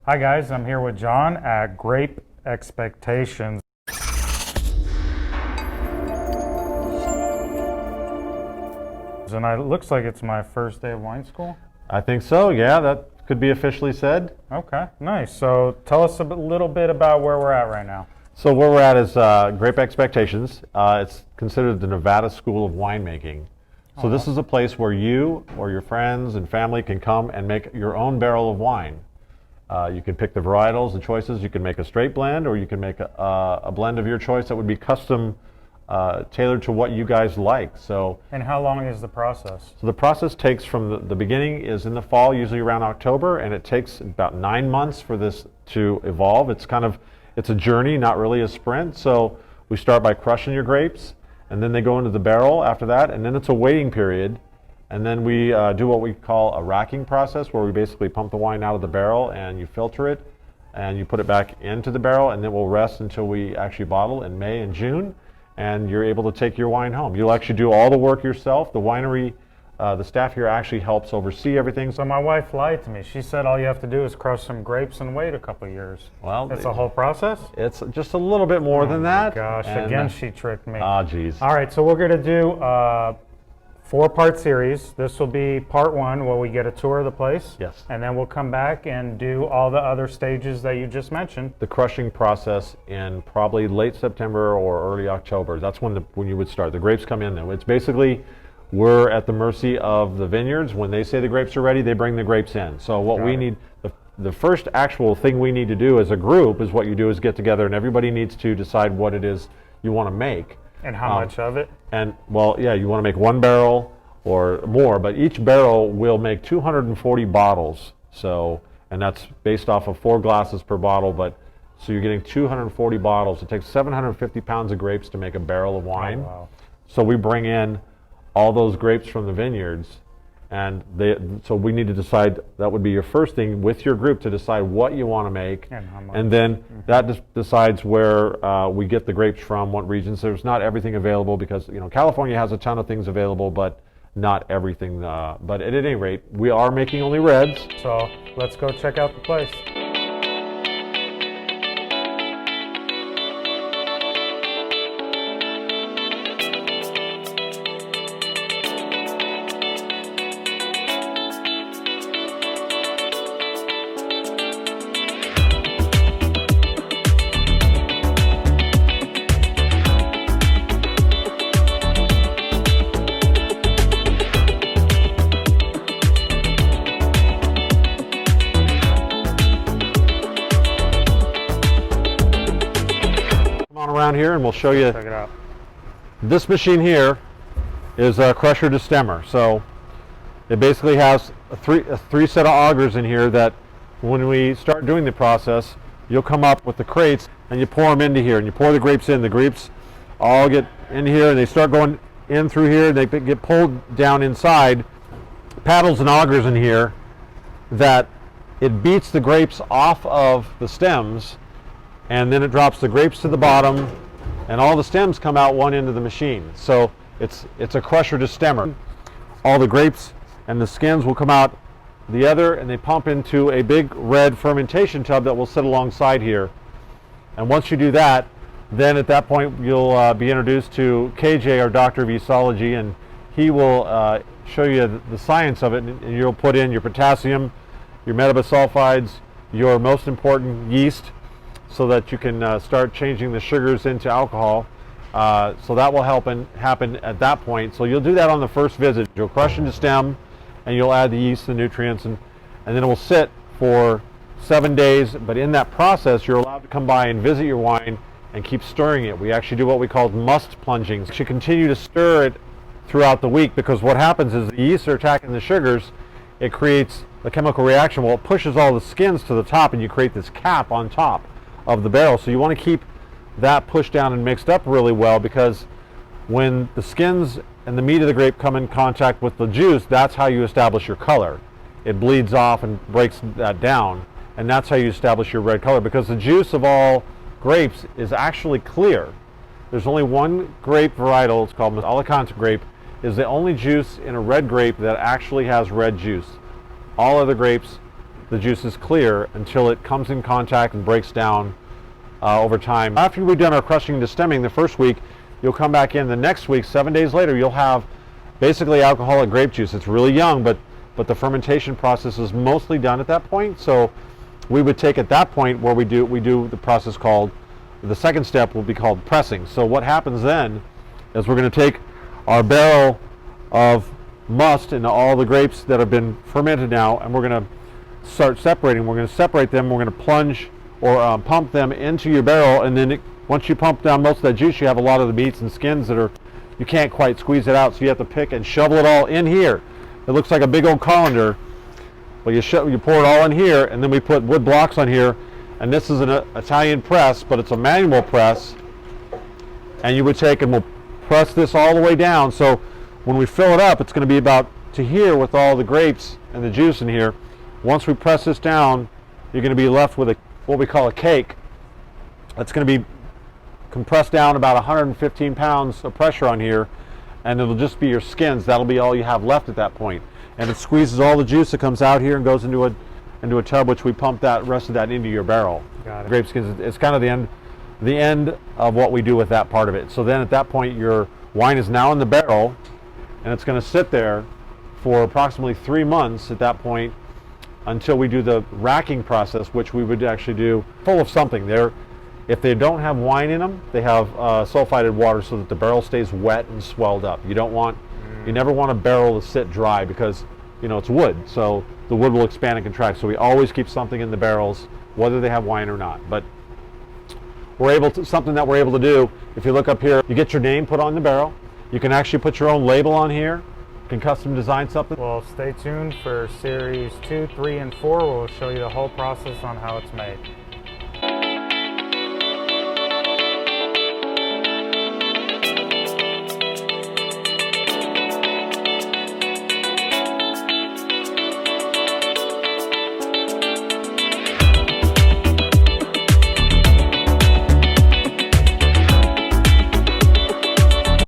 Hi guys, I'm here with John at Grape Expectations. And it looks like it's my first day of wine school. I think so, yeah, that could be officially said. Okay, nice. So tell us a little bit about where we're at right now. So where we're at is Grape Expectations. It's considered the Nevada School of Winemaking. So this is a place where you or your friends and family can come and make your own barrel of wine. You can pick the varietals, the choices. You can make a straight blend, or you can make a blend of your choice that would be custom, tailored to what you guys like. And how long is the process? So the process takes from the beginning is in the fall, usually around October, and it takes about 9 months for this to evolve. It's a journey, not really a sprint. So we start by crushing your grapes, and then they go into the barrel after that, and then it's a waiting period. And then we do what we call a racking process, where we basically pump the wine out of the barrel and you filter it and you put it back into the barrel, and then we'll rest until we actually bottle in May and June, and you're able to take your wine home. You'll actually do all the work yourself. The winery, the staff here actually helps oversee everything. So my wife lied to me. She said all you have to do is crush some grapes and wait a couple of years. Well, that's the whole process? It's just a little bit more than that. Gosh, again, she tricked me. Ah, geez. All right, so we're going to do 4-part series. This will be part 1, where we get a tour of the place. Yes. And then we'll come back and do all the other stages that you just mentioned. The crushing process in probably late September or early October. That's when you would start. The grapes come in then. It's basically, we're at the mercy of the vineyards. When they say the grapes are ready, they bring the grapes in. So what we need, the first actual thing we need to do as a group is what you do is get together, and everybody needs to decide what it is you want to make. And how much of it? And well, yeah, you want to make 1 barrel or more, but each barrel will make 240 bottles. So, and that's based off of 4 glasses per bottle, but so you're getting 240 bottles. It takes 750 pounds of grapes to make a barrel of wine. Oh, wow. So we bring in all those grapes from the vineyards, and so we need to decide, that would be your first thing with your group, to decide what you want to make, and how much. And then that decides where we get the grapes from, what regions. There's not everything available, because California has a ton of things available, but not everything. But at any rate, we are making only reds. So let's go check out the place. Around here, and we'll show you. Check it out. This machine here is a crusher to stemmer. So it basically has a three set of augers in here that when we start doing the process, you'll come up with the crates and you pour them into here, and you pour the grapes in. The grapes all get in here and they start going in through here, and they get pulled down inside. Paddles and augers in here that it beats the grapes off of the stems, and then it drops the grapes to the bottom, and all the stems come out one end of the machine. So it's a crusher to stemmer. All the grapes and the skins will come out the other, and they pump into a big red fermentation tub that will sit alongside here. And once you do that, then at that point you'll be introduced to KJ, our doctor of esology, and he will show you the science of it, and you'll put in your potassium, your metabisulfides, your most important yeast, so that you can start changing the sugars into alcohol. So that will happen at that point. So you'll do that on the first visit. You'll crush into stem, and you'll add the yeast and nutrients, and then it will sit for 7 days. But in that process, you're allowed to come by and visit your wine and keep stirring it. We actually do what we call must plunging. You continue to stir it throughout the week, because what happens is the yeast are attacking the sugars. It creates a chemical reaction. Well, it pushes all the skins to the top, and you create this cap on top of the barrel. So you want to keep that pushed down and mixed up really well, because when the skins and the meat of the grape come in contact with the juice, that's how you establish your color. It bleeds off and breaks that down, and that's how you establish your red color, because the juice of all grapes is actually clear. There's only one grape varietal, it's called Alicante grape, is the only juice in a red grape that actually has red juice. All other grapes the juice is clear until it comes in contact and breaks down over time. After we've done our crushing and stemming the first week, you'll come back in the next week, 7 days later, you'll have basically alcoholic grape juice. It's really young, but the fermentation process is mostly done at that point. So we would take at that point where we do the process called, the second step will be called pressing. So what happens then is we're going to take our barrel of must and all the grapes that have been fermented now, and we're going to start separating. We're going to separate them. We're going to plunge or pump them into your barrel, and then once you pump down most of that juice, you have a lot of the meats and skins that you can't quite squeeze it out, so you have to pick and shovel it all in here. It looks like a big old colander, but you pour it all in here, and then we put wood blocks on here, and this is an Italian press, but it's a manual press, and you would take and we'll press this all the way down. So when we fill it up, it's going to be about to here with all the grapes and the juice in here. Once we press this down, you're going to be left with what we call a cake. That's going to be compressed down about 115 pounds of pressure on here, and it'll just be your skins. That'll be all you have left at that point. And it squeezes all the juice that comes out here and goes into a tub, which we pump that rest of that into your barrel. Got it. Grape skins, it's kind of the end of what we do with that part of it. So then at that point, your wine is now in the barrel, and it's going to sit there for approximately 3 months at that point until we do the racking process, which we would actually do full of something. If they don't have wine in them, they have sulfited water so that the barrel stays wet and swelled up. You never want a barrel to sit dry because it's wood, so the wood will expand and contract. So we always keep something in the barrels, whether they have wine or not. But something that we're able to do, if you look up here, you get your name put on the barrel. You can actually put your own label on here. You can custom design something. Well, stay tuned for series 2, 3, and 4. We'll show you the whole process on how it's made.